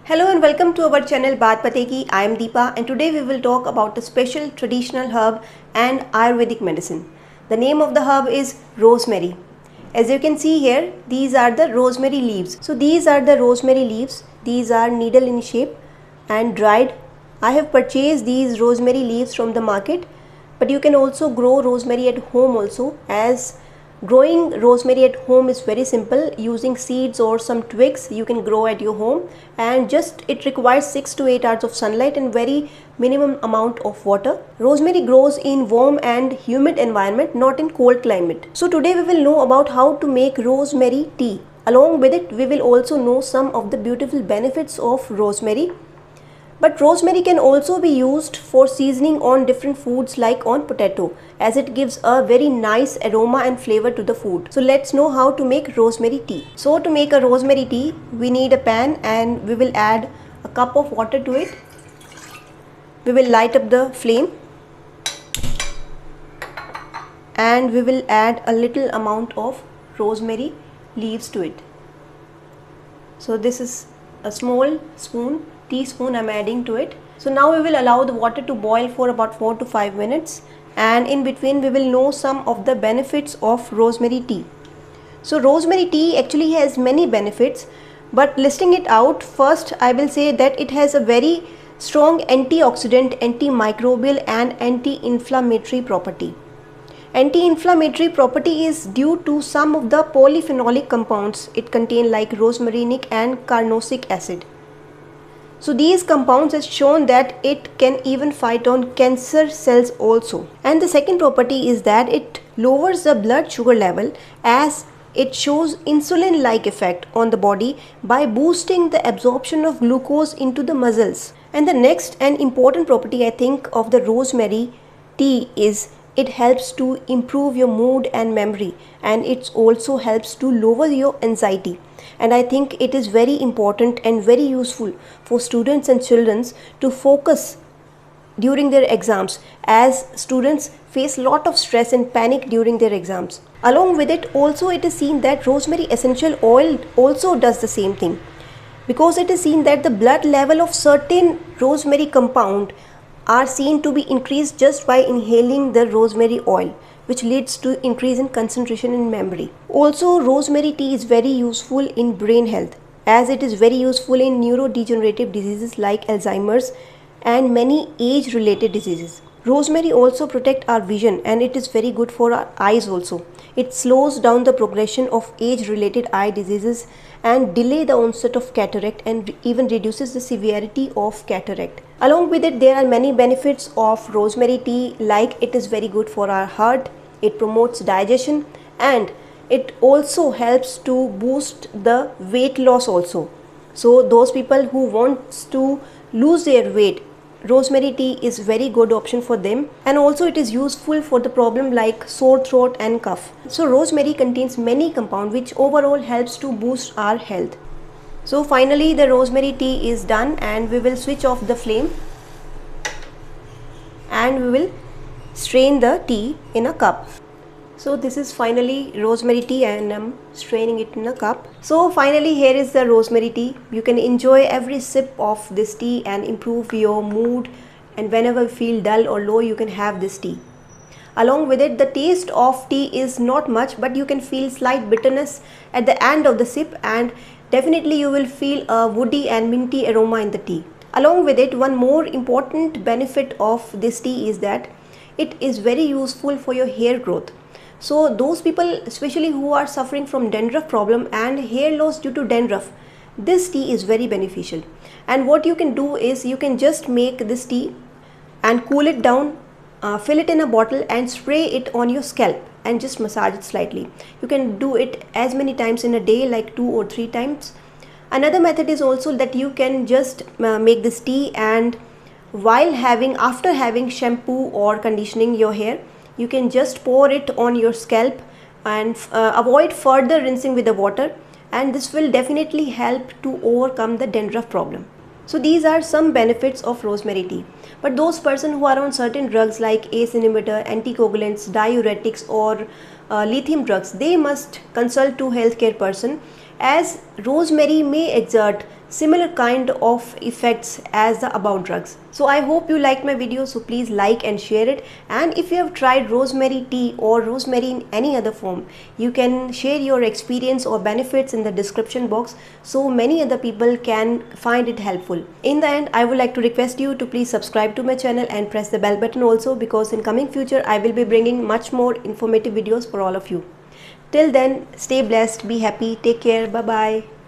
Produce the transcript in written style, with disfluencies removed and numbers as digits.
Hello and welcome to our channel Baat Pateki. I am Deepa and today we will talk about a special traditional herb and Ayurvedic medicine. The name of the herb is rosemary. As you can see here, these are the rosemary leaves. So these are the rosemary leaves. These are needle in shape and dried. I have purchased these rosemary leaves from the market, but you can also grow rosemary at home also, as growing rosemary at home is very simple. Using seeds or some twigs you can grow at your home, and just it requires 6 to 8 hours of sunlight and very minimum amount of water. Rosemary grows in warm and humid environment, not in cold climate. So today we will know about how to make rosemary tea. Along with it we will also know some of the beautiful benefits of rosemary. But rosemary can also be used for seasoning on different foods like on potato, as it gives a very nice aroma and flavor to the food. So let's know how to make rosemary tea. So to make a rosemary tea, we need a pan and we will add a cup of water to it. We will light up the flame and we will add a little amount of rosemary leaves to it. So this is a small teaspoon I'm adding to it. So now we will allow the water to boil for about 4 to 5 minutes, and in between we will know some of the benefits of rosemary tea. So rosemary tea actually has many benefits, but listing it out, first I will say that it has a very strong antioxidant, antimicrobial and anti-inflammatory property. Anti-inflammatory property is due to some of the polyphenolic compounds it contains, like rosmarinic and carnosic acid. So these compounds has shown that it can even fight on cancer cells also. And the second property is that it lowers the blood sugar level, as it shows insulin-like effect on the body by boosting the absorption of glucose into the muscles. And the next and important property I think of the rosemary tea is it helps to improve your mood and memory, and it also helps to lower your anxiety. And I think it is very important and very useful for students and children to focus during their exams, as students face a lot of stress and panic during their exams. Along with it also, it is seen that rosemary essential oil also does the same thing, because it is seen that the blood level of certain rosemary compound are seen to be increased just by inhaling the rosemary oil, which leads to increase in concentration and memory. Also, rosemary tea is very useful in brain health, as it is very useful in neurodegenerative diseases like Alzheimer's and many age related diseases. Rosemary also protects our vision, and it is very good for our eyes also. It slows down the progression of age related eye diseases and delay the onset of cataract, and even reduces the severity of cataract. Along with it, there are many benefits of rosemary tea, like it is very good for our heart, it promotes digestion, and it also helps to boost the weight loss also. So those people who wants to lose their weight, rosemary tea is very good option for them. And also it is useful for the problem like sore throat and cough. So rosemary contains many compounds which overall helps to boost our health. So finally the rosemary tea is done, and we will switch off the flame and we will strain the tea in a cup. So this is finally rosemary tea and I'm straining it in a cup. So finally here is the rosemary tea. You can enjoy every sip of this tea and improve your mood, and whenever you feel dull or low you can have this tea. Along with it, the taste of tea is not much, but you can feel slight bitterness at the end of the sip, and definitely you will feel a woody and minty aroma in the tea. Along with it, one more important benefit of this tea is that it is very useful for your hair growth. So those people especially who are suffering from dandruff problem and hair loss due to dandruff, this tea is very beneficial. And what you can do is you can just make this tea and cool it down, fill it in a bottle and spray it on your scalp and just massage it slightly. You can do it as many times in a day, like 2 or 3 times. Another method is also that you can just make this tea, and after having shampoo or conditioning your hair, you can just pour it on your scalp and avoid further rinsing with the water, and this will definitely help to overcome the dandruff problem. So these are some benefits of rosemary tea. But those persons who are on certain drugs like ACE inhibitor, anticoagulants, diuretics or lithium drugs, they must consult to healthcare person, as rosemary may exert similar kind of effects as the above drugs. So I hope you liked my video, so please like and share it. And if you have tried rosemary tea or rosemary in any other form, you can share your experience or benefits in the description box so many other people can find it helpful. In the end, I would like to request you to please subscribe to my channel and press the bell button also, because in coming future I will be bringing much more informative videos for all of you. Till then, stay blessed, be happy, take care, bye bye.